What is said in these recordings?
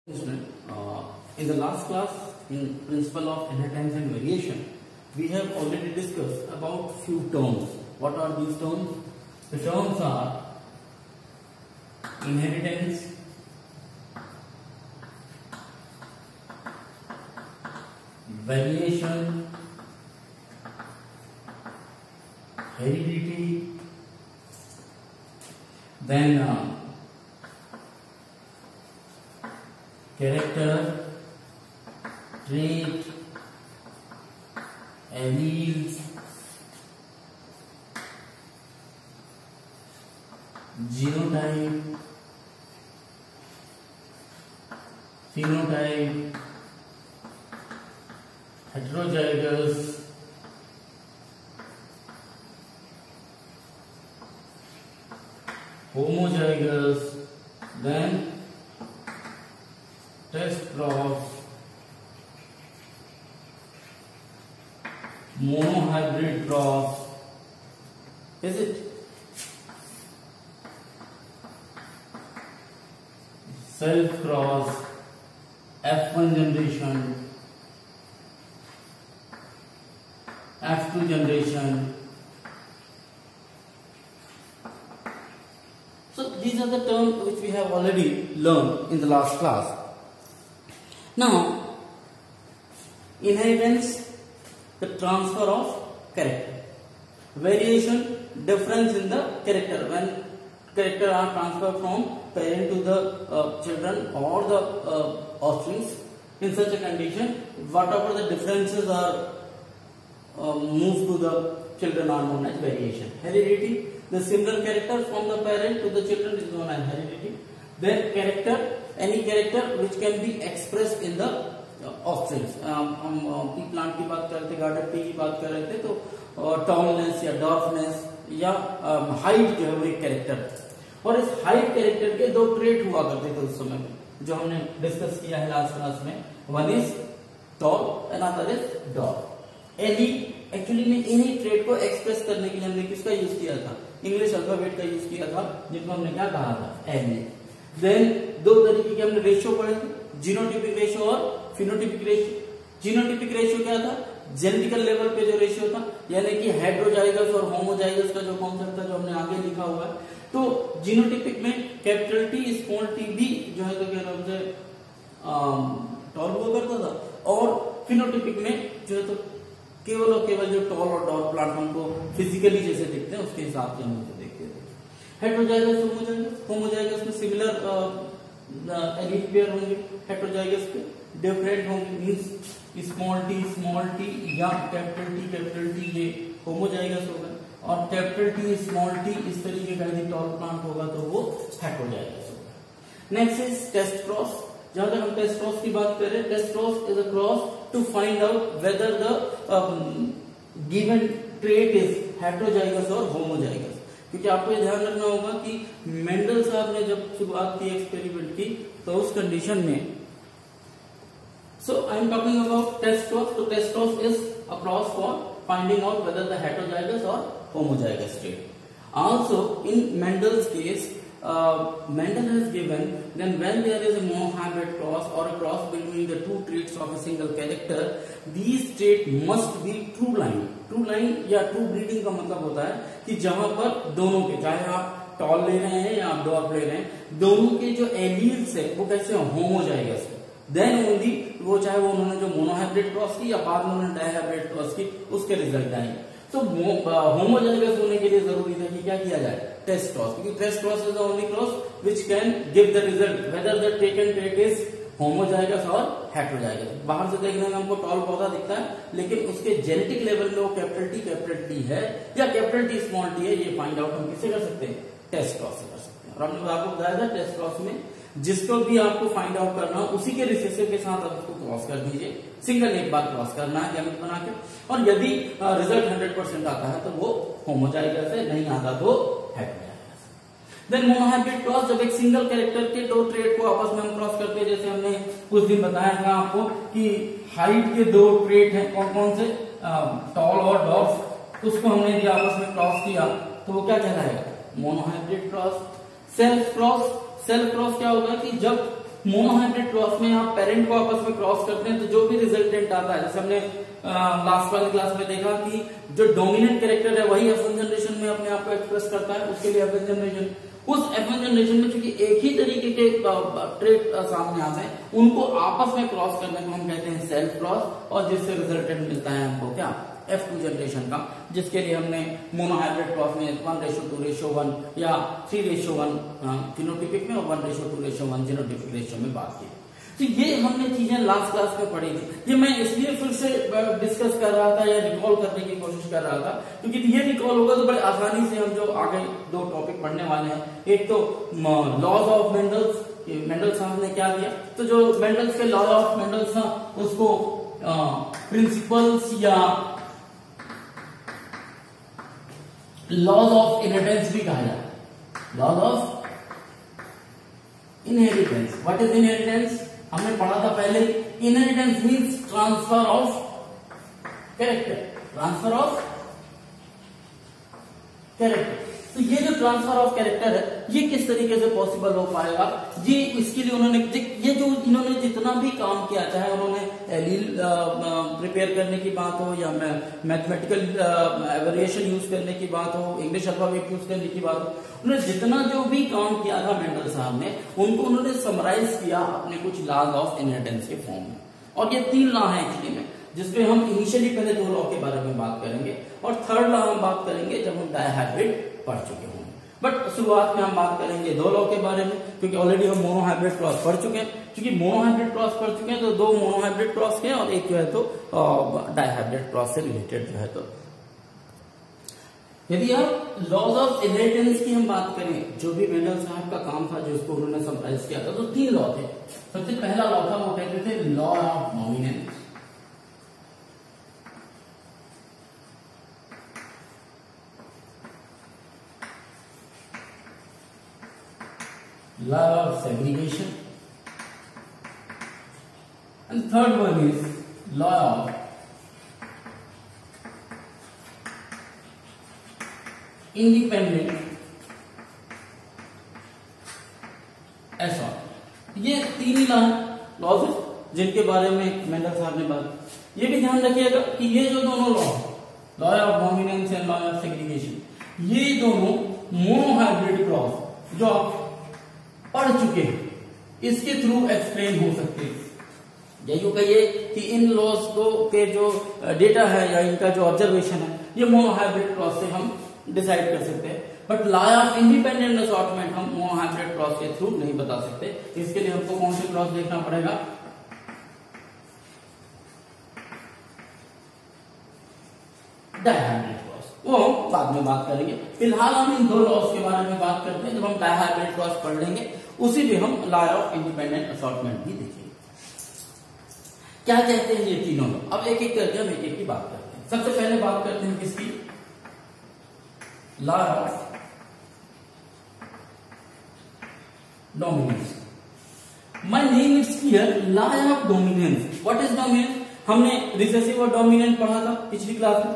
In the last class, in principle of inheritance and variation, we have already discussed about few terms. What are these terms? The terms are inheritance, variation, heredity, then character, trait, alleles, genotype, phenotype, heterozygous, homozygous, then test cross, monohybrid cross, is it? Self cross, F1 generation, F2 generation. So these are the terms which we have already learned in the last class. Now, inheritance, the transfer of character. Variation, difference in the character. When character are transferred from parent to the children or the offsprings, in such a condition, whatever the differences are moved to the children are known as variation. Heredity, the similar character from the parent to the children is known as heredity. Then character, any character which can be expressed in the offsprings. हम P plant की बात करते, garden pea की बात कर रहे थे, तो टॉलनेस या डॉर्फनेस या हाइट जो है वो एक कैरेक्टर है. और इस हाइट कैरेक्टर के दो ट्रेट हुआ करते थे उस समय में, जो हमने डिस्कस किया है लास्ट क्लास में. One is tall and other is dwarf. Any actually में इन्हीं ट्रेट को एक्सप्रेस करने के लिए हमने किसका यूज किया था? इंग्लिश अल्फाबेट का यूज किया था, जिनको हमने क्या कहा था? एनी. देन दो तरीके के हमने रेशियो पढ़े थे, जीनोटिपिक रेशियो और फिनोटिपिक रेशियो. जीनोटिपिक रेशियो क्या था? जेनेटिकल लेवल पे जो रेशियो था, यानी कि हेटेरोजाइगस और होमोजाइगस का जो कॉन्सेप्ट था, जो हमने आगे लिखा हुआ है. तो जीनोटिपिक में कैपिटल टी स्मॉल टी भी जो है तो क्या नाम से टॉल हुआ करता था, और फिनोटिपिक में जो है तो केवल और केवल जो टॉल और डॉर्फ प्लांट हमको फिजिकली जैसे दिखते हैं उसके हिसाब से हम उनको देखते थे. Heterozygous, homozygous. होमोजाइगस में सिमिलर एलील पेयर होंगे, हेटेरोजाइगस पे डिफरेंट होंगे. मींस स्मॉल टी या कैपिटल टी ये होमोजाइगस होगा, और कैपिटल टी स्मॉल टी इस तरीके का यदि टॉल प्लांट होगा तो वो हेटेरोजाइगस होगा. Next is test cross. जहां तक हम टेस्ट क्रॉस की बात कर रहे हैं, test cross is a cross to find out whether the given trait is heterozygous और होमोजाइगस. क्योंकि आपको ये ध्यान रखना होगा कि मेंडल साहब ने जब शुरुआत की एक्सपेरिमेंट की, तो उस कंडीशन में, so I am talking about test cross. So test cross is a cross for finding out whether the heterozygous or homozygous trait. Also in Mendel's case, Mendel has given then when there is a monohybrid cross or a cross between the two traits of a single character, these traits must be true line. True line या true breeding का मतलब होता है कि जहां पर दोनों के, चाहे आप टॉल ले रहे हैं या आप डॉर्फ ले रहे हैं, दोनों के जो एलील्स है वो कैसे होमोजाइगस है. देन ओनली वो, चाहे वो उन्होंने जो मोनोहाइब्रिड क्रॉस की या बाद में उन्होंने डायहाइब्रिड क्रॉस की, उसके रिजल्ट आएंगे. तो होमोजाइगस होने के लिए जरूरी था कि क्या किया जाए? Test cross. क्योंकि test cross is the only cross which can give the result whether the taken trait is homozygous और हेटेरोजाइगस. बाहर से देखने में हमको टॉल पौधा दिखता है, लेकिन उसके जेनेटिक लेवल में वो कैपिटल टी है या कैपिटल टी स्मॉल टी है, ये फाइंड आउट हम किससे कर सकते हैं? टेस्ट क्रॉस से कर सकते हैं. और हमने आपको बताया था टेस्ट क्रॉस में जिसको भी आपको फाइंड आउट करना हो, उसी के रिसेसिव के साथ आप उसको क्रॉस कर दीजिए. सिंगल एक बार क्रॉस करना है गैमेट बना के, और यदि रिजल्ट 100% आता है तो वो होमोजाइगस है, नहीं आता तो हेटेरोजाइगस. देन मोनोहाइब्रिड क्रॉस, जब एक सिंगल कैरेक्टर के दो ट्रेट को आपस में हम क्रॉस करते हैं, जैसे हमने कुछ दिन बताया था आपको कि हाइट के दो ट्रेट हैं, कौन कौन से? टॉल और डॉर्फ. उसको हमने यदि आपस में क्रॉस किया तो वो क्या कहलाएगा? Monohybrid cross. सेल्फ क्रॉस क्या होगा कि जब मोनोहाइब्रिड क्रॉस में आप पेरेंट को आपस में क्रॉस करते हैं तो जो भी रिजल्टेंट आता है, जैसे हमने लास्ट वाली क्लास में देखा कि जो डोमिनेंट कैरेक्टर है वही F1 जनरेशन में अपने आप को एक्सप्रेस करता है, उसके लिए F1 जनरेशन, उस F1 जनरेशन में चूंकि एक ही तरीके के ट्रेट सामने आते हैं, उनको आपस में क्रॉस करने को हम कहते हैं सेल्फ क्रॉस, और जिससे रिजल्टेंट मिलता है हमको क्या, F2 जनरेशन का, जिसके लिए हमने मोनोहाइब्रिड क्रॉस में 1:2:1 या 3:1 फिनोटिपिक में और 1:2:1 जीनोटिपिक रेशियो में बात की। तो ये हमने चीजें लास्ट क्लास में पढ़ी थी। ये मैं इसलिए फिर से डिस्कस कर रहा था या रिकॉल करने की कोशिश कर रहा था क्योंकि ये रिकॉल होगा तो बड़े आसानी से हम जो आगे दो टॉपिक पढ़ने वाले हैं, एक तो लॉज ऑफ मेंडल्स, मेंडल साहब ने क्या दिया, तो जो मेंडल्स के लॉज ऑफ मेंडल्स था उसको प्रिंसिपल्स या लॉज ऑफ इनहेरिटेंस भी कहा जाता है। Laws of inheritance, what is inheritance, हमने पढ़ा था पहले, inheritance means transfer of character, transfer of character. तो ये जो ट्रांसफर ऑफ कैरेक्टर है ये किस तरीके से पॉसिबल हो पाएगा, ये इसके लिए उन्होंने ये जो इन्होंने जितना भी काम किया, चाहे उन्होंने एलील प्रिपेयर करने की बात हो या मैथमेटिकल वेरिएशन यूज करने की बात हो, इंग्लिश अल्फाबेट यूज करने की बात हो, उन्होंने जितना जो भी काम किया था मेंडल साहब ने, उनको उन्होंने समराइज किया अपने कुछ लॉज ऑफ इनहेरिटेंस के फॉर्म में। और ये 3 लॉ है एक्चुअली में, जिसपे हम इनिशियली पहले 2 लॉ के बारे में बात करेंगे और थर्ड लॉ हम बात करेंगे जब हम डायहाइब्रिड पढ़ चुके होंगे। बट शुरुआत में हम बात करेंगे 2 लॉ के बारे में, क्योंकि ऑलरेडी हम मोनोहाइब्रिड क्रॉस पढ़ चुके हैं। क्योंकि मोनोहाइब्रिड क्रॉस पढ़ चुके हैं तो 2 मोनोहाइब्रिड क्रॉस के और एक जो है तो डायहाइब्रिड क्रॉस से रिलेटेड जो है तो। यदि आप लॉज ऑफ इनहेरिटेंस की हम बात करें, जो भी मेंडल साहब का काम था जिसको उन्होंने समराइज किया था, तो 3 लॉ थे। सबसे पहला लॉ था वो कहते थे law of dominance, law of segregation, and third one is law of independent assortment। ये 3 ही लॉज है जिनके बारे में मेंडल साहब ने बात। ये भी ध्यान रखिएगा कि ये जो दोनों law of dominance and law of segregation, ये दोनों मोनोहाइब्रिड क्रॉस जो आप पढ़ चुके हैं इसके थ्रू एक्सप्लेन हो सकते हैं। यही कहिए कि इन लॉज को के जो डेटा है या इनका जो ऑब्जर्वेशन है ये मोनोहाइब्रिड क्रॉस से हम डिसाइड कर सकते हैं। But law of independent assortment हम मोनोहाइब्रिड क्रॉस के थ्रू नहीं बता सकते। इसके लिए हमको कौन से क्रॉस देखना पड़ेगा, डायहाइब्रिड क्रॉस, वो हम बाद में बात करेंगे। फिलहाल हम इन 2 लॉज के बारे में बात करते हैं। जब हम डायहाइब्रिड क्रॉस पढ़ लेंगे उसी में हम लॉ ऑफ इंडिपेंडेंट असॉर्टमेंट भी देखेंगे। क्या कहते हैं ये तीनों लॉ, अब एक एक करके हम एक एक की बात करते हैं। सबसे पहले बात करते हैं किसकी, law of dominance. My name is clear, law of dominance. What is dominance, हमने रिसेसिव और डोमिनेंट पढ़ा था पिछली क्लास में।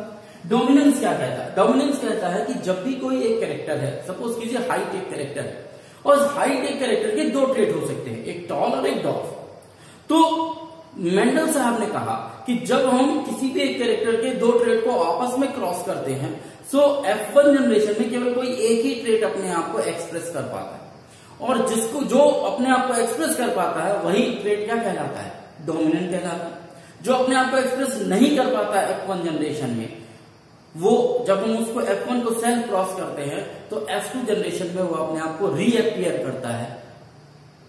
डोमिनेंस क्या कहता है, डोमिनेंस कहता है कि जब भी कोई एक कैरेक्टर है, सपोज कीजिए हाइट एक कैरेक्टर है और उस हाइट एक कैरेक्टर के 2 ट्रेट हो सकते हैं, एक टॉल और एक डॉर्फ। तो मेंडल साहब ने कहा कि जब हम किसी भी एक कैरेक्टर के 2 ट्रेट को आपस में क्रॉस करते हैं, सो F1 जनरेशन में केवल कोई एक ही ट्रेट अपने आप को एक्सप्रेस कर पाता है, और जिसको जो अपने आप को एक्सप्रेस कर पाता है वही ट्रेट क्या कहलाता है, डोमिनेंट कहलाता है। जो अपने आप को एक्सप्रेस नहीं कर पाता है F1 जनरेशन में, वो जब हम उसको F1 को सेल्फ क्रॉस करते हैं तो F2 जनरेशन में वो अपने आप को रीअपियर करता है।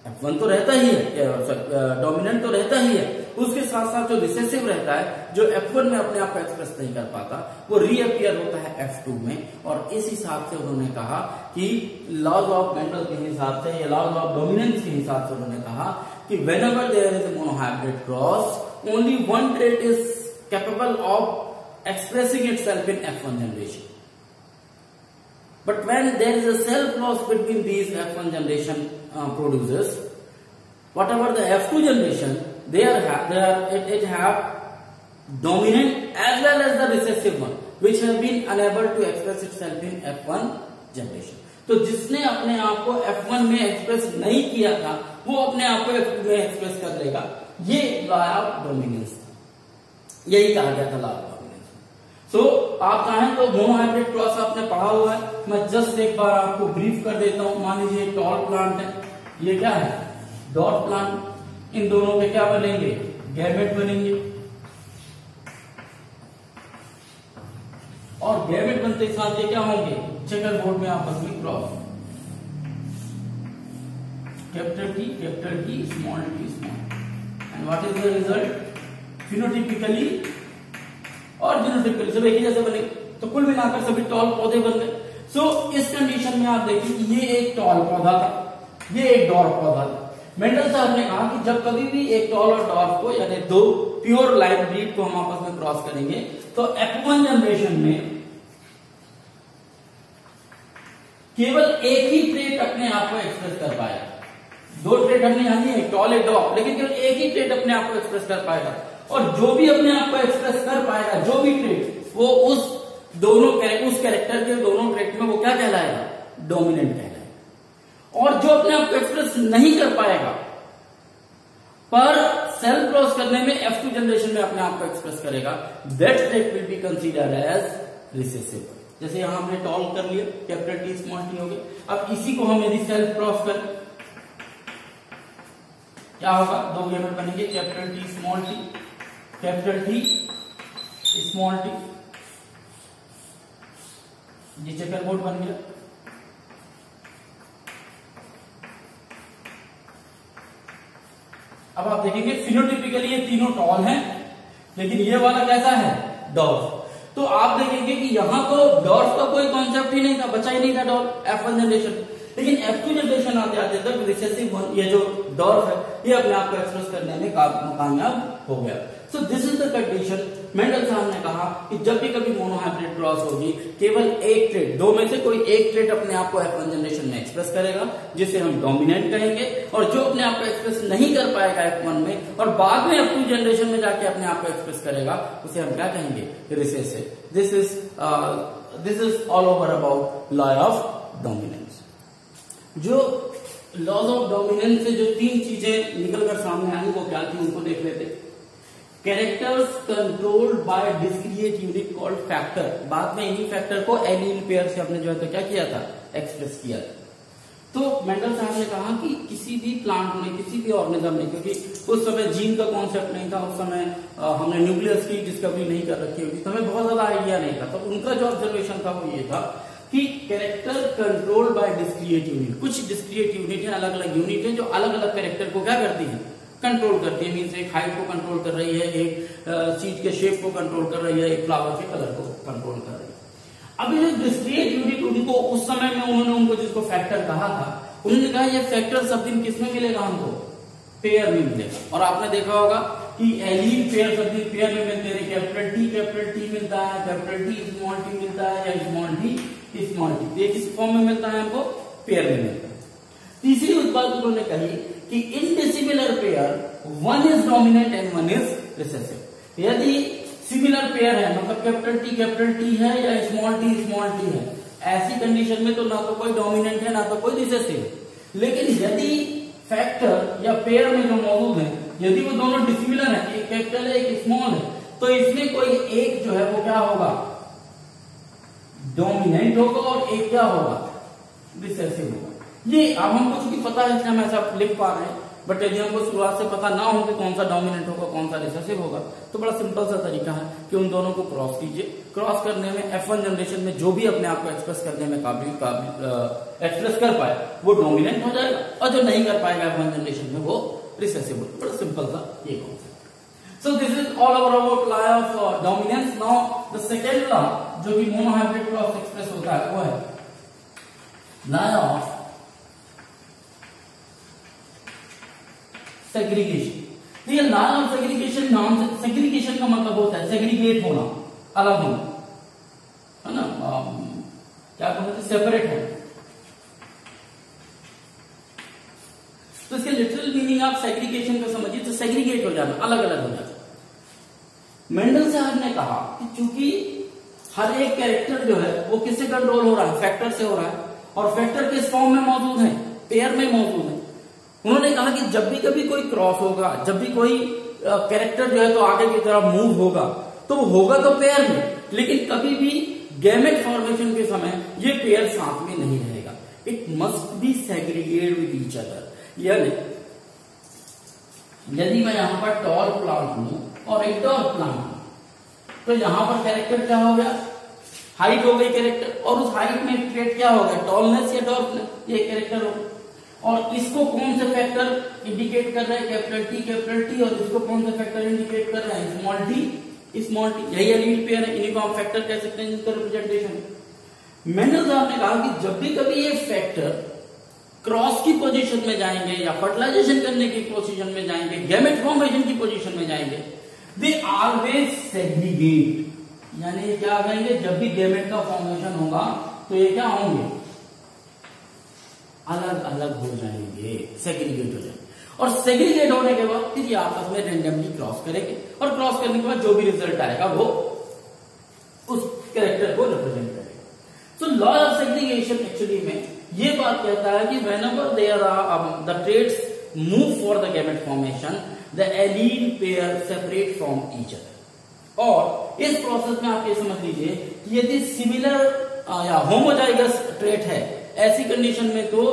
F1 तो रहता ही है, डोमिनेंट तो रहता ही है, उसके साथ साथ जो रिसेसिव रहता है, जो F1 में अपने आप को एक्सप्रेस नहीं कर पाता, वो रीअपियर होता है F2 में। और इस हिसाब से उन्होंने कहा कि लॉज ऑफ मेंडल के हिसाब से या लॉज ऑफ डोमिनेंस के हिसाब से उन्होंने कहा कि whenever there is a monohybrid cross, only one trait is capable of expressing itself in F1 generation. But when there is a self loss between these F1 generation producers, whatever the F2 generation, it have dominant as well as the recessive one, which have been unable to express itself in F1 generation. तो जिसने अपने आप को F1 में express नहीं किया था वो अपने आप को F2 में एक्सप्रेस कर लेगा। ये लॉ ऑफ डोमिनेंस, यही कहा गया था लॉ ऑफ डोमिनेंस। सो आप चाहें तो मोनोहाइब्रिड क्रॉस आपने पढ़ा हुआ है, मैं जस्ट एक बार आपको ब्रीफ कर देता हूं। मान लीजिए टॉल प्लांट है, ये क्या है, डॉट प्लांट। इन दोनों के क्या बनेंगे, गैमेट बनेंगे, और गैमेट बनते के साथ ये क्या होंगे, चेकर बोर्ड में आपस में cross, capital T small and what is the result, phenotypically और जीनोटिपिकली सब एक ही जैसे बने। तो कुल मिलाकर सभी टॉल पौधे बन गए। सो इस कंडीशन में आप देखिए कि ये एक टॉल पौधा था, ये एक डॉर्फ पौधा था। मेंडल साहब ने कहा कि जब कभी भी एक टॉल और डॉर्फ को यानी दो प्योर लाइन ब्रीड को हम आपस में क्रॉस करेंगे तो F1 जनरेशन में केवल एक ही ट्रेट अपने आप को एक्सप्रेस कर पाएगा। दो ट्रेट हमने यहां नहीं, एक टॉल एक डॉर्फ, लेकिन केवल एक ही ट्रेट अपने आप को एक्सप्रेस कर पाएगा। और जो भी अपने आप को एक्सप्रेस कर पाएगा, जो भी ट्रेट, वो उस कैरेक्टर के दोनों ट्रेट में वो क्या कहलाएगा, डोमिनेंट कहलाएगा। और जो अपने आप को एक्सप्रेस नहीं कर पाएगा पर सेल क्रॉस करने में F2 जनरेशन में अपने आप को एक्सप्रेस करेगा, that trait will be considered as recessive. जैसे यहां हमने टॉल कर लिया, कैपिटल टी स्मॉल टी हो गया। अब इसी को हम यदि सेल क्रॉस करें क्या होगा, दो गैमेट बनेंगे, capital T small T, capital T small T, ये चेकर बोर्ड बन गया। अब आप देखेंगे फिनोटिपिकली ये तीनों टॉल हैं, लेकिन ये वाला कैसा है, डॉर्फ। तो आप देखेंगे कि यहां तो डॉर्फ का कोई कॉन्सेप्ट ही नहीं था, बचा ही नहीं था डॉर्फ F1 जनरेशन। लेकिन F2 जनरेशन आते आते तक रिसेसिव ये जो डॉर्फ है ये अपने आप को एक्सप्रेस करने में कामयाब हो गया। So this is the condition. Mendel साहब ने कहा कि जब भी कभी मोनोहाइब्रिड क्रॉस होगी, केवल एक ट्रेट, दो में से कोई एक ट्रेट अपने आप को F1 जनरेशन में एक्सप्रेस करेगा, जिसे हम डोमिनेंट कहेंगे। और जो अपने आप को एक्सप्रेस नहीं कर पाएगा F1 में और बाद में F2 जनरेशन में जाके अपने आप को एक्सप्रेस करेगा, उसे हम क्या कहेंगे, recessive. This is all over about law of dominance. जो लॉज ऑफ डोमिनेंस से जो तीन चीजें निकलकर सामने आई वो क्या थी, उनको देख लेते। Characters controlled by discrete unit called factor. बाद में इन्हीं फैक्टर को एलील पेयर से हमने जो है तो क्या किया था, एक्सप्रेस किया था। तो मेंडल साहब ने कहा कि किसी भी प्लांट में, किसी भी ऑर्गेनिज्म में, क्योंकि उस समय जीन का कॉन्सेप्ट नहीं था, उस समय हमने न्यूक्लियस की डिस्कवरी नहीं कर रखी होगी, तो हमें बहुत ज्यादा आइडिया नहीं था। तो उनका जो ऑब्जर्वेशन था वो ये था कि character controlled by discrete unit. कुछ डिस्क्रिएट यूनिट है, अलग अलग यूनिट है जो अलग अलग कैरेक्टर को क्या करती है, कंट्रोल करती है। मीन्स एक हाइट को कंट्रोल कर रही है, एक सीड के शेप को कंट्रोल कर रही है, एक फ्लावर के कलर को कंट्रोल कर रही है। अब ये डिस्क्रिएट यूनिट उनको उस समय में उन्होंने जिसको फैक्टर कहा था, उन्होंने कहा ये फैक्टर सब दिन किसमें मिलेगा, हमको पेयर में मिलेगा। और आपने देखा होगा कि एलील पेयर सब दिन पेयर में मिलते हैं। कैपिटल टी मिलता है, कैपिटल टी स्मॉल टी मिलता है, या स्मॉल टी स्मॉल टी। ये किस फॉर्म में मिलता है, हमको पेयर में मिलता है। तीसरी उस बात उन्होंने कही कि इन dissimilar pair one is dominant and one is recessive. यदि सिमिलर पेयर है, मतलब कैपिटल टी है या स्मॉल टी है, ऐसी कंडीशन में तो ना तो कोई डोमिनेंट है ना तो कोई रिसेसिव। लेकिन यदि फैक्टर या पेयर में जो मौजूद है, यदि वो दोनों डिसिमिलर है, एक कैपिटल है एक स्मॉल है, तो इसमें कोई एक जो है वो क्या होगा, डोमिनेंट होगा और एक क्या होगा, रिसेसिव होगा। ये अब हमको चूंकि पता है इसलिए हम ऐसा लिख पा रहे हैं, बट यदि हमको शुरुआत से पता ना हो कि कौन सा डोमिनेंट होगा कौन सा रिसेसिव होगा, तो बड़ा सिंपल सा तरीका है कि उन दोनों को क्रॉस कीजिए। क्रॉस करने में F1 जनरेशन में जो भी अपने आप को एक्सप्रेस करने में एक्सप्रेस कर पाए वो डोमिनेंट हो जाएगा, और जो नहीं कर पाएगा F1 जनरेशन में वो रिसेसिव होगा। बड़ा सिंपल सा ये concept. So this is all over about law of dominance. Now the second law जो कि मोनोहाइब्रिड क्रॉस एक्सप्रेस होता है वो है लॉ ऑफ सेग्रीगेशन। ये लॉ ऑफ सेग्रीगेशन नाम से, सेग्रीगेशन का मतलब होता है सेग्रीगेट होना, अलग होना, है ना, क्या बोलते हैं, सेपरेट होना। तो इसके लिटरल मीनिंग आप सेग्रीगेशन को समझिए तो सेग्रीगेट हो जाना, अलग अलग हो जाना। मेंडल साहब ने कहा कि चूंकि हर एक कैरेक्टर जो है वो किससे कंट्रोल हो रहा है, फैक्टर से हो रहा है, और फैक्टर किस फॉर्म में मौजूद है, पेयर में मौजूद है। उन्होंने कहा कि जब भी कभी कोई क्रॉस होगा, जब भी कोई कैरेक्टर जो है तो आगे की तरफ मूव होगा, तो वो होगा तो पेयर में, लेकिन कभी भी गैमेट फॉर्मेशन के समय ये पेयर साथ में नहीं रहेगा। It must be segregate with each other. यानी यदि मैं यहां पर टॉल प्लांट हूं और एक डॉर्क प्लांट हूं, तो यहां पर कैरेक्टर क्या हो गया, हाइट हो गई कैरेक्टर, और उस हाइट में ट्रेट क्या हो गया, टॉलनेस या डॉर्कनेस, ये कैरेक्टर हो। और इसको कौन से फैक्टर इंडिकेट कर रहे हैं, कैपिटल टी, और इसको कौन से फैक्टर इंडिकेट कर रहे हैं, स्मॉल टी। यही एलील पेयर है, इन्हीं को हम फैक्टर कह सकते हैं जिनका रिप्रेजेंटेशन। मेंडल साहब ने कहा कि जब भी कभी ये फैक्टर क्रॉस की पोजीशन में जाएंगे या फर्टिलाइजेशन करने की पोजीशन में जाएंगे, गैमेट फॉर्मेशन की पोजीशन में जाएंगे, दे ऑलवेज सेग्रीगेट। यानी क्या कहेंगे, जब भी गैमेट का फॉर्मेशन होगा तो ये क्या होंगे, अलग अलग हो जाएंगे, सेग्रीगेट हो जाएंगे। और सेग्रीगेट होने के बाद फिर ये आपस में रेंडमली क्रॉस करेंगे, और क्रॉस करने के बाद जो भी रिजल्ट आएगा वो उस कैरेक्टर को रिप्रेजेंट करेगा। तो लॉ ऑफ सेग्रीगेशन एक्चुअली में ये बात कहता है कि whenever there are the traits move for the gamete formation, the allele pair separate from each other. और इस प्रोसेस में आप ये समझ लीजिए कि यदि सिमिलर या होमोजाइगस ट्रेट है, ऐसी कंडीशन में तो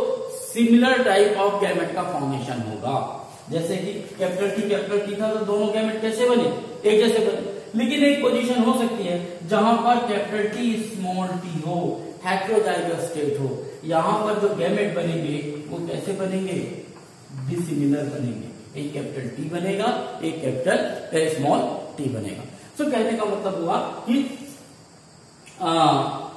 सिमिलर टाइप ऑफ गैमेट का फॉर्मेशन होगा। जैसे कि कैपिटल टी था तो दोनों गैमेट कैसे बने, एक जैसे बने। लेकिन एक पोजीशन हो सकती है जहां पर कैपिटल टी स्मॉल टी हो, हेटेरोजाइगस स्टेट हो, यहां पर जो गैमेट बनेंगे वो कैसे बनेंगे, डिसिमिलर बनेंगे। एक कैपिटल टी बनेगा, एक कैपिटल स्मॉल टी बनेगा। तो कहने का मतलब हुआ कि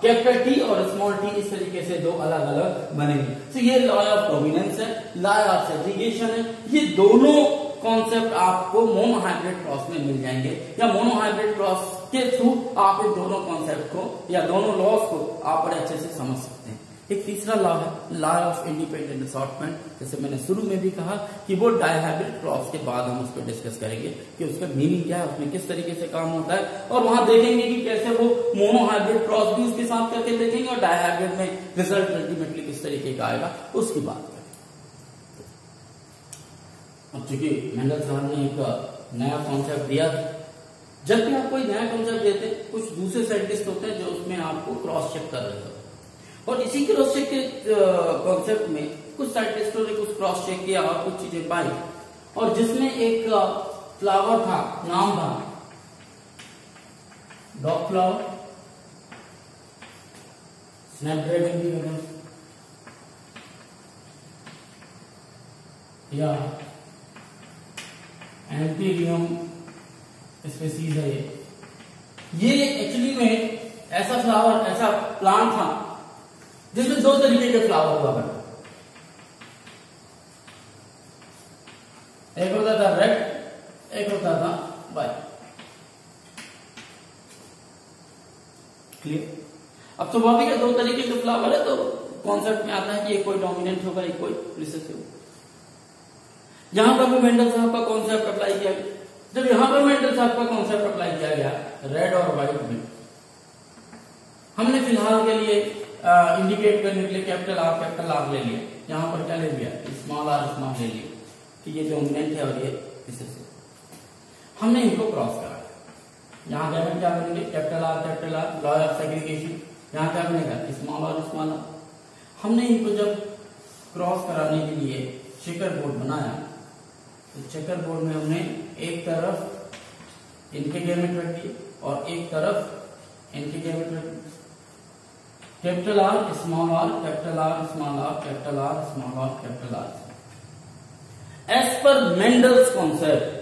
कैपिटल टी और स्मॉल टी इस तरीके से दो अलग अलग बनेंगे। तो ये लॉ ऑफ डोमिनेंस है, लॉ ऑफ सेग्रीगेशन है। ये दोनों कॉन्सेप्ट आपको मोनोहाइब्रिड क्रॉस में मिल जाएंगे, या मोनोहाइब्रिड क्रॉस के थ्रू आप इन दोनों कॉन्सेप्ट को या दोनों लॉस को आप बड़े अच्छे से समझ सकते हैं। एक तीसरा लॉ है लॉ ऑफ इंडिपेंडेंट असॉर्टमेंट। जैसे मैंने शुरू में भी कहा कि वो डायहाइब्रिड क्रॉस के बाद हम उसको डिस्कस करेंगे कि उसका मीनिंग क्या है, उसमें किस तरीके से काम होता है, और वहां देखेंगे कि कैसे वो मोनोहाइब्रिड क्रॉस भी उसके साथ करके देखेंगे, और डायहाइब्रिड में रिजल्ट अल्टीमेटली किस तरीके का आएगा उसकी बात करेंगे। अब चूंकि मेंडल साहब ने एक नया कॉन्सेप्ट दिया, जब भी आप कोई नया कॉन्सेप्ट देते हैं, कुछ दूसरे साइंटिस्ट होते हैं जो उसमें आपको क्रॉस चेक कर रहे होते हैं, और इसी क्रॉस चेक के कॉन्सेप्ट में कुछ साइंटिस्टों ने कुछ क्रॉस चेक किया और कुछ चीजें पाई, और जिसमें एक फ्लावर था, नाम था डॉग फ्लावर, स्नैपड्रैगन भी होगा, या एंटीरियम स्पीसीज है। ये एक्चुअली में ऐसा फ्लावर, ऐसा प्लांट था जिसमें दो तरीके के फ्लावर हुआ करते, एक होता था रेड, एक होता था व्हाइट। क्लियर? अब स्वाभाविक है दो तरीके के फ्लावर है, तो कॉन्सेप्ट में आता है कि एक कोई डोमिनेंट होगा, एक कोई रिसेसिव होगा। यहां पर भी मेंडल साहब का कॉन्सेप्ट अप्लाई किया गया। जब यहां पर मेंडल साहब का कॉन्सेप्ट अप्लाई किया गया रेड और व्हाइट में, हमने फिलहाल के लिए इंडिकेट करने के लिए कैपिटल आर ले लिया। यहां पर क्या ले लिया, स्मॉल आर ले लिया कि ये डोमिनेंट है और ये रिसेसिव। हमने इनको क्रॉस करा, यहां गैमेट क्या बनेंगे, capital R, law of segregation. यहां क्या बनेगा, स्मॉल आर। हमने इनको जब क्रॉस कराने के लिए चेकर बोर्ड बनाया, तो चेकर बोर्ड में हमने एक तरफ इनके गैमेट रख दिए और एक तरफ इनके गैमेट रख दिए। Capital R small R, capital R small R, capital R small R, capital R. As per Mendel's concept,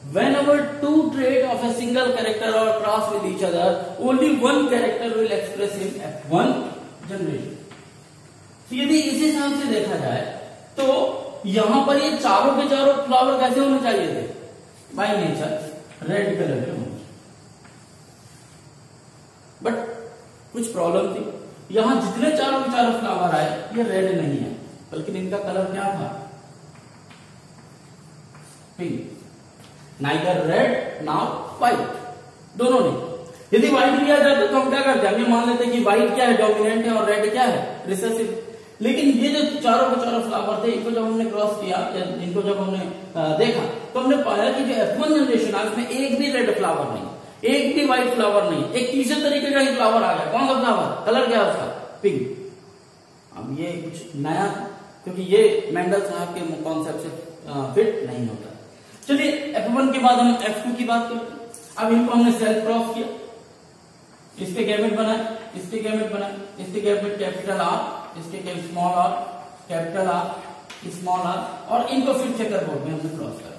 whenever two traits of a single character are crossed with each other, only one character will express in one generation. तो यदि इस हिसाब से देखा जाए तो यहां पर ये चारों के चारों फ्लावर कैसे होने चाहिए थे, बाय नेचर रेड कलर के होने। बट कुछ प्रॉब्लम थी, यहां जितने चारों के चारों फ्लावर आए ये रेड नहीं है, बल्कि इनका कलर क्या था, pink. Neither red now white, दोनों नहीं। यदि व्हाइट लिया जाए तो हम क्या करते हैं, हम ये मान लेते हैं कि व्हाइट क्या है, डोमिनेंट है, और रेड क्या है, रिसेसिव। लेकिन ये जो चारों के चारों फ्लावर थे, इनको जब हमने क्रॉस किया, इनको जब हमने देखा, तो हमने पाया कि जो F1 जनरेशन है उसमें एक भी रेड फ्लावर नहीं, एक भी व्हाइट फ्लावर नहीं, एक तीसरे तरीके का ही फ्लावर आ गया। कौन सा फ्लावर, कलर क्या है उसका, पिंक। अब ये कुछ नया, क्योंकि ये मेंडल साहब के कॉन्सेप्ट से फिट नहीं होता। चलिए F1 के बाद हम F2 की बात करते हैं। अब इनको हमने सेल्फ क्रॉस किया, इसके गैमेट बनाए, इसके गैमेट बनाए, इसके गैमेट कैपिटल आर, इसके small R, capital R, small R, और इनको फिर चेकर बोर्ड में हमने क्रॉस करा,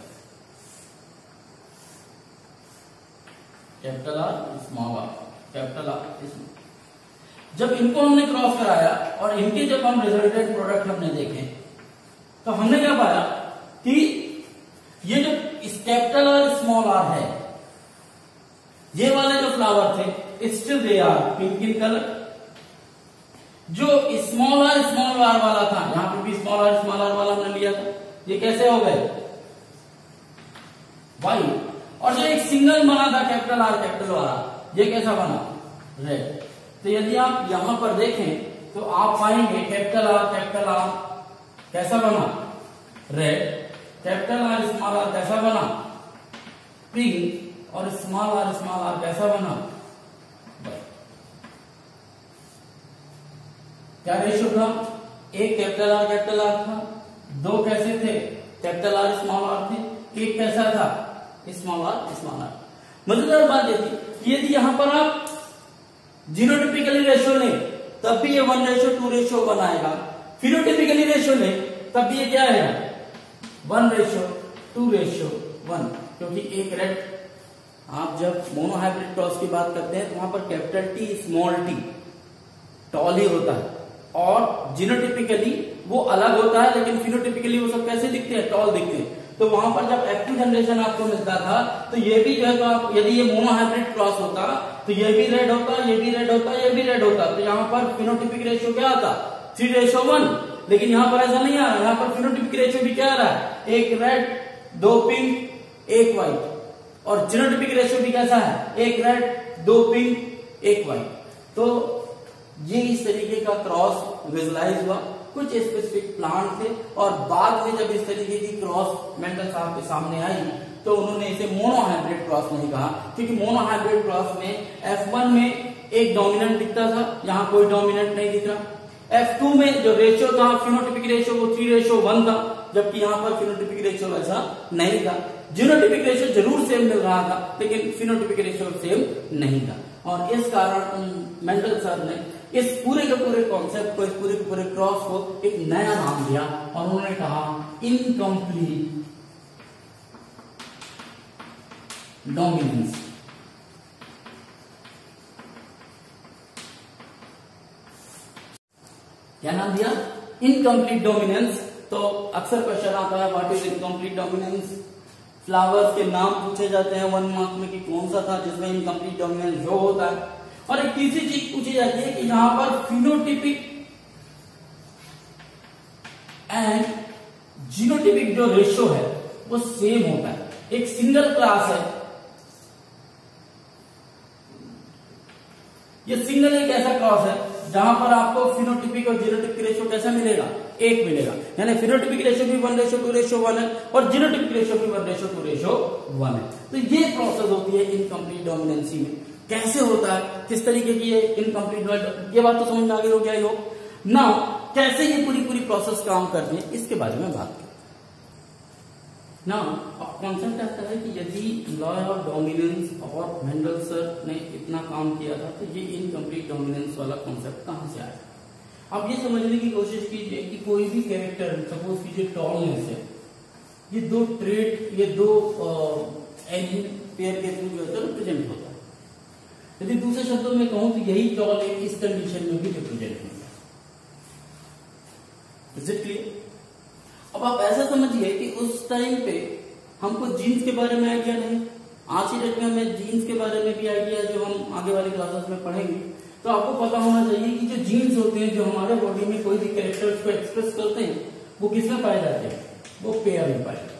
capital R, small R, capital R, small. जब इनको हमने क्रॉस कराया और इनके जब हम रिजल्टेंट प्रोडक्ट हमने देखे, तो हमने क्या पाया कि ये जो इस कैपिटल आर स्मॉल आर है, ये वाले जो फ्लावर थे still they are pink in colour. जो स्मॉल आर वाला था, यहां पे भी स्मॉल आर वाला हमने लिया था, ये कैसे हो गए, व्हाइट। और जो एक सिंगल बना था कैपिटल आर वाला, ये कैसा बना, रेड। तो यदि आप यहां पर देखें तो आप पाएंगे कैपिटल आर कैसा बना, रेड, कैपिटल आर कैसा बना, पिंक, और स्मॉल आर कैसा बना, क्या रेशियो था, एक कैपिटल आर था, दो कैसे थे, कैपिटल आर स्मॉल आर थे, एक कैसा था, स्मॉल आर। मजेदार बात ये थी कि यदि यहां पर आप जीनोटिपिकली रेशियो लें तब भी ये 1:2:1 आएगा, फिनोटिपिकली रेशियो लें तब भी ये क्या आएगा, 1:2:1, क्योंकि एक रेड, आप जब मोनोहाइब्रिड क्रॉस की बात करते हैं तो वहां पर capital T small T tall ही होता है, और जीनोटिपिकली वो अलग होता है, लेकिन फिनोटिपिकली वो सब कैसे दिखते हैं, टॉल दिखते हैं। तो वहां पर जब F2 जनरेशन आपको मिलता था तो ये भी जो है, तो आप यदि ये मोनोहाइब्रिड क्रॉस होता तो ये भी रेड होता, ये भी रेड होता, ये भी रेड होता, तो यहाँ पर फिनोटिपिक रेशियो क्या आता, 3:1। लेकिन यहाँ पर ऐसा नहीं आ रहा, यहाँ पर फिनोटिपिक रेशियो भी क्या आ रहा है, एक रेड, दो पिंक, एक व्हाइट। और जीनोटिपिक रेशियो भी कैसा है, एक रेड, दो पिंक, एक व्हाइट। तो ये इस तरीके का क्रॉस विजुलाइज हुआ, कुछ स्पेसिफिक प्लांट थे, और बाद में जब इस तरीके की क्रॉस मेंडल साहब के सामने आई तो उन्होंने इसे मोनोहाइब्रिड क्रॉस नहीं कहा, क्योंकि मोनोहाइब्रिड क्रॉस में F1 में एक डोमिनेंट दिखता था, यहाँ कोई डोमिनेंट नहीं दिख रहा। F2 में जो रेशियो था, फिनोटिपिक रेशियो, वो 3:1 था, जबकि यहाँ पर फिनोटिपिक रेशियो ऐसा नहीं था। जीनोटिपिक रेशियो जरूर सेम मिल रहा था, लेकिन फिनोटिपिक रेशियो सेम नहीं था, और इस कारण मेंडल सर ने इस पूरे के पूरे कॉन्सेप्ट को, इस पूरे के पूरे क्रॉस को एक नया नाम दिया, और उन्होंने कहा इनकम्प्लीट डोमिनेंस। क्या नाम दिया, इनकम्प्लीट डोमिनेंस। तो अक्सर क्वेश्चन आता है what is incomplete dominance, flowers के नाम पूछे जाते हैं 1 मार्क में कि कौन सा था जिसमें इनकम्प्लीट डोमिनेंस शो होता है। और एक तीसरी चीज पूछी जाती है कि यहां पर फिनोटिपिक एंड जीनोटिपिक जो रेशियो है वो सेम होता है। एक सिंगल क्लास है, ये सिंगल एक ऐसा क्रॉस है जहां पर आपको फिनोटिपिक और जीनोटिपिक रेशियो कैसा मिलेगा, एक मिलेगा। यानी फिनोटिपिक रेशियो भी 1:2:1 है, और जीनोटिपिक रेशियो भी 1:2:1 है। तो ये प्रोसेस होती है इनकम्प्लीट डोमिनेंसी में। कैसे होता है, किस तरीके की ये इनकम्प्लीट, ये बात तो समझ में आ गई हो, क्या ही हो ना, कैसे ये पूरी प्रोसेस काम करती है, इसके बारे में बात करें ना। अब कॉन्सेप्ट ऐसा है कि यदि लॉ ऑफ डोमिनेंस और मेंडल सर ने इतना काम किया था, तो ये इनकम्प्लीट डोमिनेंस वाला कॉन्सेप्ट कहां से आया। अब ये समझने की कोशिश कीजिए कि कोई भी कैरेक्टर, सपोज कीजिए टॉलनेस है, ये दो ट्रेट, ये दो एलिमेंट पेयर के थ्रू जो है रिप्रेजेंट होता है। यदि दूसरे शब्दों में कहूं तो यही टॉल एक इस कंडीशन में भी रिप्रेजेंट होता है। Is it clear? अब आप ऐसा समझिए कि उस टाइम पे हमको जीन्स के बारे में आइडिया नहीं, आज की डेट में हमें जीन्स के बारे में भी आइडिया, जो हम आगे वाली क्लासेस में पढ़ेंगे। तो आपको पता होना चाहिए कि जो जीन्स होते हैं, जो हमारे बॉडी में कोई भी कैरेक्टर्स को एक्सप्रेस करते हैं, वो किसमें पाए जाते हैं, वो पेयर में पाए जाते हैं।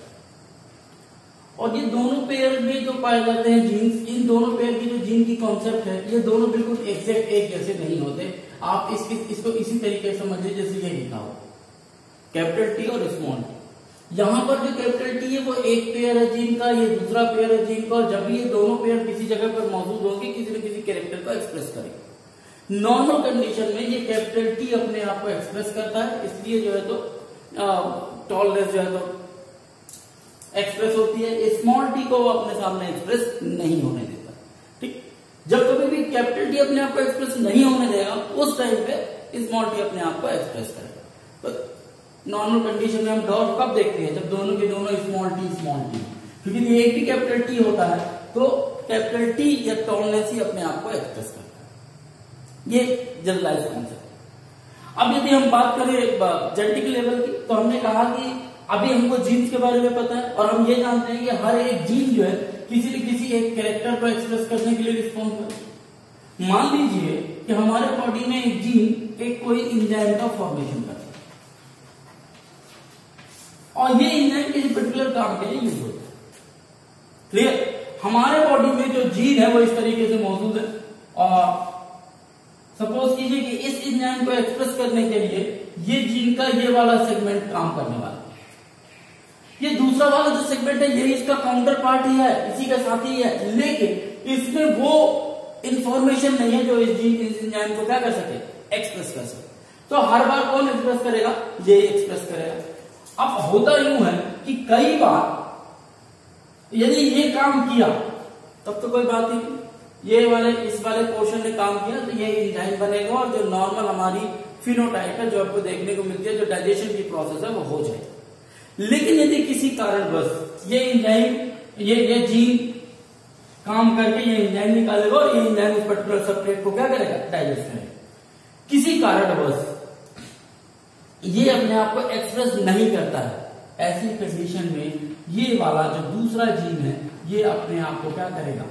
और ये दोनों पेयर में जो पाए जाते हैं जीन्स, इन दोनों पेयर की जो जीन की कॉन्सेप्ट है, ये दोनों बिल्कुल एग्जैक्ट एक जैसे नहीं होते। आप इसको इसी तरीके से समझिए जैसे ये लिखा हो कैपिटल टी और स्मॉल टी। यहाँ पर जो कैपिटल टी है वो एक पेयर है जीन का, ये दूसरा पेयर है जीन का, और जब भी ये दोनों पेयर किसी जगह पर मौजूद होंगे किसी न किसी कैरेक्टर को एक्सप्रेस करेंगे। नॉर्मल कंडीशन में ये कैपिटल टी अपने आप को एक्सप्रेस करता है, इसलिए जो है तो टॉलनेस जो है तो एक्सप्रेस होती है। स्मॉल टी को वो अपने सामने एक्सप्रेस नहीं होने देता। ठीक, जब कभी भी कैपिटल टी अपने आप को एक्सप्रेस नहीं होने देगा उस टाइम पे स्मॉल टी अपने आप को एक्सप्रेस करेगा। तो नॉर्मल कंडीशन में हम डॉट कब देखते हैं, जब दोनों के दोनों स्मॉल टी, क्योंकि ये एक भी कैपिटल टी होता है तो कैपिटल टी या टॉलनेस ही अपने आप को एक्सप्रेस करता है। ये जनरलाइज कॉन्सेप्ट है। अब यदि हम बात करें जेनेटिक लेवल की, तो हमने कहा कि अभी हमको जीन्स के बारे में पता है और हम ये जानते हैं कि हर एक जीन जो है किसी न किसी एक कैरेक्टर को एक्सप्रेस करने के लिए रिस्पॉन्सिबल है। मान लीजिए कि हमारे बॉडी में एक जीन एक कोई एंजाइम का फॉर्मेशन करता है और ये एंजाइम किसी पर्टिकुलर काम के लिए यूज होता है। क्लियर, हमारे बॉडी में जो जीन है वो इस तरीके से मौजूद है और सपोज कीजिए कि इस एंजाइम को एक्सप्रेस करने के लिए ये जीन का ये वाला सेगमेंट काम करने वाला है, ये दूसरा वाला जो सेगमेंट है ये इसका काउंटर पार्ट ही है, इसी का साथी ही है, लेकिन इसमें वो इंफॉर्मेशन नहीं है जो इस एंजाइम को क्या कर सके, एक्सप्रेस कर सके। तो हर बार कौन एक्सप्रेस करेगा, ये एक्सप्रेस करेगा। अब होता यूं है कि कई बार यदि ये काम किया तब तो कोई बात ही नहीं, ये वाले इस वाले पोर्शन ने काम किया तो ये एंजाइम बनेगा और जो नॉर्मल हमारी फिनोटाइप है जो आपको देखने को मिलती है, जो डाइजेशन की प्रोसेस है वो हो जाएगी। लेकिन यदि किसी कारणवश ये एंजाइम ये जीन काम करके ये एंजाइम निकालेगा और ये एंजाइम उस पर्टिकुलर सबस्ट्रेट को क्या करेगा, डाइजेस्ट करेगा। किसी कारणवश ये अपने आप को एक्सप्रेस नहीं करता है, ऐसी कंडीशन में ये वाला जो दूसरा जीन है ये अपने आप को क्या करेगा,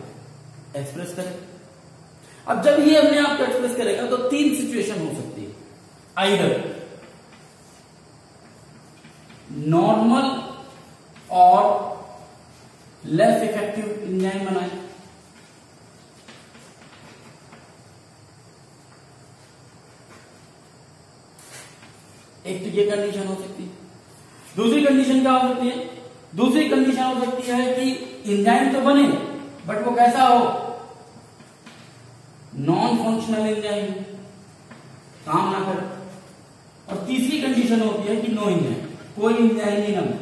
एक्सप्रेस करेगा। अब जब ये अपने आप को एक्सप्रेस करेगा तो तीन सिचुएशन हो सकती है, आइदर नॉर्मल और लेस इफेक्टिव एंजाइम बनाए, एक तो ये कंडीशन हो सकती है। दूसरी कंडीशन क्या हो सकती है, दूसरी कंडीशन हो सकती है कि एंजाइम तो बने बट वो कैसा हो, नॉन फंक्शनल एंजाइम, काम ना करे। और तीसरी कंडीशन होती है कि नो एंजाइम, कोई एंजाइम ही ना हो।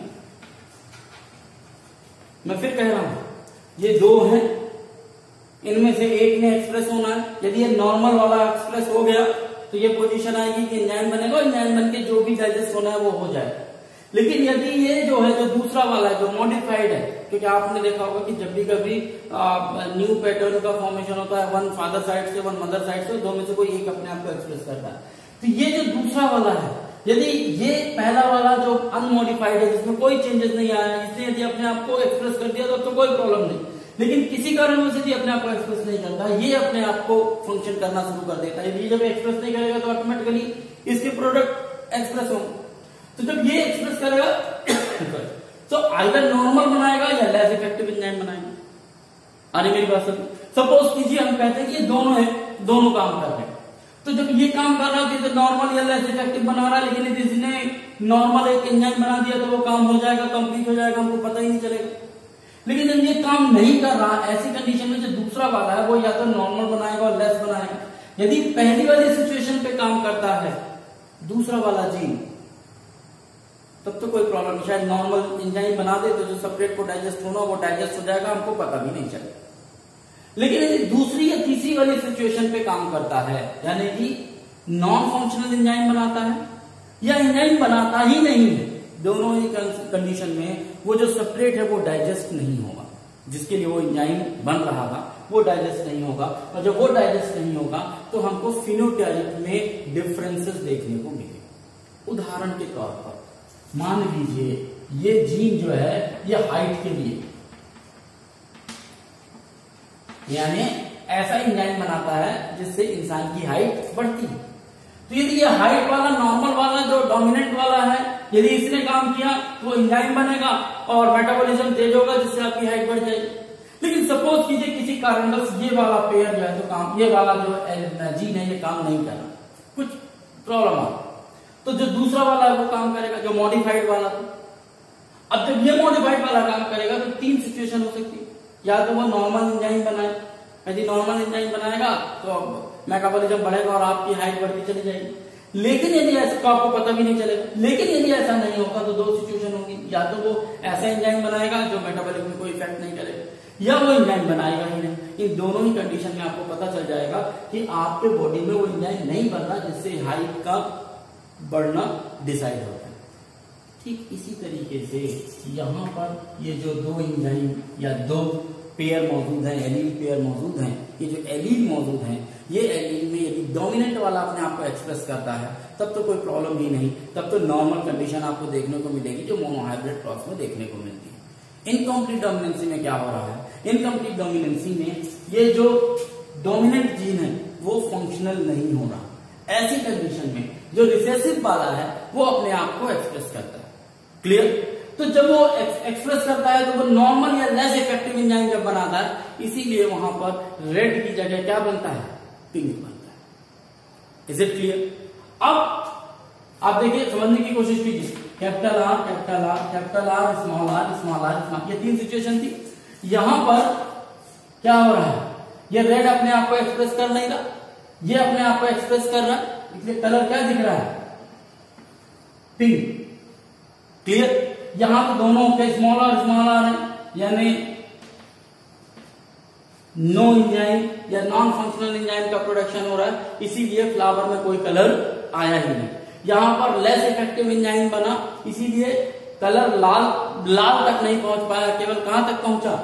मैं फिर कह रहा हूं ये दो हैं, इनमें से एक ने एक्सप्रेस होना है। यदि ये नॉर्मल वाला एक्सप्रेस हो गया तो ये पोजीशन आएगी कि एंजाइम बनेगा, एंजाइम बन के जो भी डाइजेस्ट होना है वो हो जाएगा। लेकिन यदि ये जो है जो दूसरा वाला है जो मॉडिफाइड है, क्योंकि आपने देखा होगा कि जब भी कभी न्यू पैटर्न का फॉर्मेशन होता है, वन फादर साइड से वन मदर साइड से, दो में से कोई एक अपने आप को एक्सप्रेस करता है। तो ये जो दूसरा वाला है, यदि ये पहला वाला जो अनमॉडिफाइड है जिसमें कोई चेंजेस नहीं आया, इसने यदि अपने आप को एक्सप्रेस कर दिया तो कोई प्रॉब्लम नहीं। लेकिन किसी कारण से अपने आप को एक्सप्रेस नहीं करता, ये अपने आप को फंक्शन करना शुरू कर देता है। यदि जब एक्सप्रेस नहीं करेगा तो ऑटोमेटिकली इसके प्रोडक्ट एक्सप्रेस होंगे। तो जब ये एक्सप्रेस करेगा तो आइदर नॉर्मल बनाएगा या लेस इफेक्टिव एंजाइम बनाएगा। अरे मेरी बात सुन, सपोज कीजिए हम कहते हैं कि ये दोनों है, दोनों काम कर रहे हैं। तो जब ये काम कर रहा है तो नॉर्मल या लेस इफेक्टिव बना रहा है, लेकिन यदि इसने नॉर्मल एक एंजाइम बना दिया तो वो काम हो जाएगा, कंप्लीट हो जाएगा, हमको पता ही नहीं चलेगा। लेकिन जब ये काम नहीं कर रहा, ऐसी कंडीशन में जो दूसरा वाला है वो या तो नॉर्मल बनाएगा और लेस बनाएगा। यदि पहली वाली सिचुएशन पे काम करता है दूसरा वाला जीन तब तो कोई प्रॉब्लम नहीं, शायद नॉर्मल एंजाइम बना दे तो जो सबस्ट्रेट को डाइजेस्ट होना वो डाइजेस्ट हो जाएगा, हमको पता भी नहीं चलेगा। लेकिन यदि दूसरी या तीसरी वाली सिचुएशन पे काम करता है, यानी कि नॉन फंक्शनल एंजाइम बनाता है या एंजाइम बनाता ही नहीं है, दोनों ही कंडीशन में वो जो सबस्ट्रेट है वो डाइजेस्ट नहीं होगा, जिसके लिए वो एंजाइम बन रहा था वो डाइजेस्ट नहीं होगा। और जब वो डाइजेस्ट नहीं होगा तो हमको फिनोटाइप में डिफरेंसेस देखने को मिलेंगे। उदाहरण के तौर पर मान लीजिए ये जीन जो है ये हाइट के लिए, यानी ऐसा एंजाइम बनाता है जिससे इंसान की हाइट बढ़ती है। तो यदि ये हाइट वाला नॉर्मल वाला जो डोमिनेंट वाला है, यदि इसने काम किया तो वो एंजाइम बनेगा और मेटाबॉलिज्म तेज होगा जिससे आपकी हाइट बढ़ जाएगी। लेकिन सपोज कीजिए किसी कारणवश ये वाला पेयर जो है तो काम, ये वाला जो जीन है ये काम नहीं कर रहा, कुछ प्रॉब्लम आ, तो जो दूसरा वाला है वो काम करेगा, जो मॉडिफाइड वाला था। अब जब ये मॉडिफाइड वाला काम करेगा तो तीन सिचुएशन हो सकती है, या तो वो नॉर्मल एंजाइम बनाए, यदि नॉर्मल एंजाइम बनाएगा तो मेटाबॉलिज्म बढ़ेगा और आपकी हाइट बढ़ती चली जाएगी। लेकिन यदि ऐसा, तो आपको पता भी नहीं चलेगा। लेकिन यदि ऐसा नहीं होगा तो दो सिचुएशन होगी, या तो वो ऐसा एंजाइम बनाएगा जो मेटाबॉलिज्म में कोई इफेक्ट नहीं करेगा, या वो एंजाइम बनाएगा ही नहीं। इन दोनों ही कंडीशन में आपको पता चल जाएगा कि आपके बॉडी में वो एंजाइम नहीं बन रहा जिससे हाइट का बढ़ना डिसाइड होता है। ठीक इसी तरीके से यहाँ पर ये जो दो एंजाइम या दो पेयर मौजूद हैं, एलील पेयर मौजूद हैं, ये जो एलील मौजूद हैं, ये एलील में यदि डोमिनेंट वाला अपने आप को एक्सप्रेस करता है तब तो कोई प्रॉब्लम ही नहीं, तब तो नॉर्मल कंडीशन आपको देखने को मिलेगी जो मोनोहाइब्रिड क्रॉस में देखने को मिलती है। इनकम्प्लीट डोमिनेंसी में क्या हो रहा है? इनकम्प्लीट डोमिनेंसी में ये जो डोमिनेंट जीन है वो फंक्शनल नहीं हो रहा। ऐसी कंडीशन में जो रिसेसिव वाला है वो अपने आप को एक्सप्रेस करता है। क्लियर? तो जब वो एक्सप्रेस करता है तो वो नॉर्मल या लेस इफेक्टिव एंजाइम जब बनाता है, इसीलिए वहां पर रेड की जगह क्या बनता है? पिंक बनता है। Is it clear? अब आप देखिए, समझने की कोशिश कीजिए। Capital R, capital R, capital R, small R, small R, small, ये तीन सिचुएशन थी। यहां पर क्या हो रहा है? ये रेड अपने आप को एक्सप्रेस कर नहीं रहा, ये अपने आप को एक्सप्रेस कर रहा है, इसलिए कलर क्या दिख रहा है? पिंक। क्लियर? यहां तो दोनों के स्मॉल आर है, यानी नो एंजाइम या नॉन फंक्शनल एंजाइम का प्रोडक्शन हो रहा है, इसीलिए फ्लावर में कोई कलर आया ही नहीं। यहां पर लेस इफेक्टिव एंजाइम बना, इसीलिए कलर लाल तक नहीं पहुंच पाया, केवल कहां तक पहुंचा?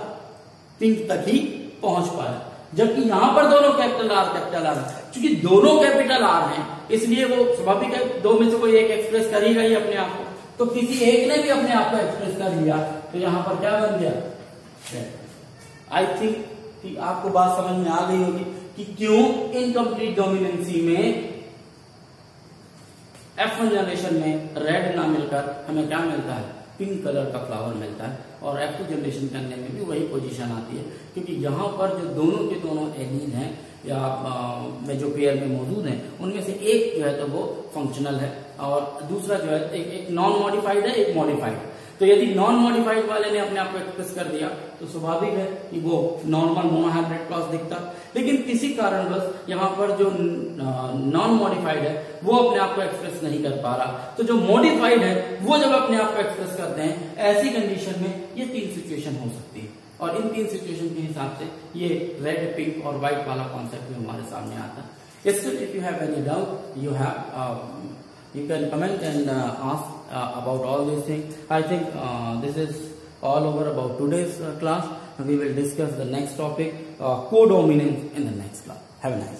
पिंक तक ही पहुंच पाया। जबकि यहां पर दोनों कैपिटल आर चूंकि दोनों कैपिटल आर हैं, इसलिए वो स्वाभाविक है दो में से कोई एक एक्सप्रेस करेगा ही अपने आप को। तो किसी एक ने भी अपने आप को एक्सप्रेस कर लिया तो यहां पर क्या बन गया? आई थिंक कि आपको बात समझ में आ गई होगी कि क्यों इनकम्प्लीट डोमिनेंसी में F1 जनरेशन में रेड ना मिलकर हमें क्या मिलता है? पिंक कलर का फ्लावर मिलता है। और F2 जनरेशन करने में भी वही पोजीशन आती है, क्योंकि यहां पर जो दोनों के दोनों एलील हैं या में जो पेयर में मौजूद हैं, उनमें से एक जो है तो वो फंक्शनल है और दूसरा जो है एक नॉन मॉडिफाइड है, एक मॉडिफाइड। तो यदि नॉन मॉडिफाइड वाले ने अपने आप को एक्सप्रेस कर दिया तो स्वाभाविक है कि वो नॉर्मल मोनोहाइब्रिड क्रॉस दिखता। लेकिन किसी कारणवश यहाँ पर जो नॉन मॉडिफाइड है वो अपने आप को एक्सप्रेस नहीं कर पा रहा, तो जो मॉडिफाइड है वो जब अपने आप को एक्सप्रेस करते हैं, ऐसी कंडीशन में ये तीन सिचुएशन हो सकती है। और इन तीन सिचुएशन के हिसाब से ये रेड, पिंक और व्हाइट वाला कॉन्सेप्ट भी हमारे सामने आता है। If you have any doubt you can comment and ask about all these things. I think this is all over about today's class. We will discuss the next topic, codominance, in the next class. Have a nice day.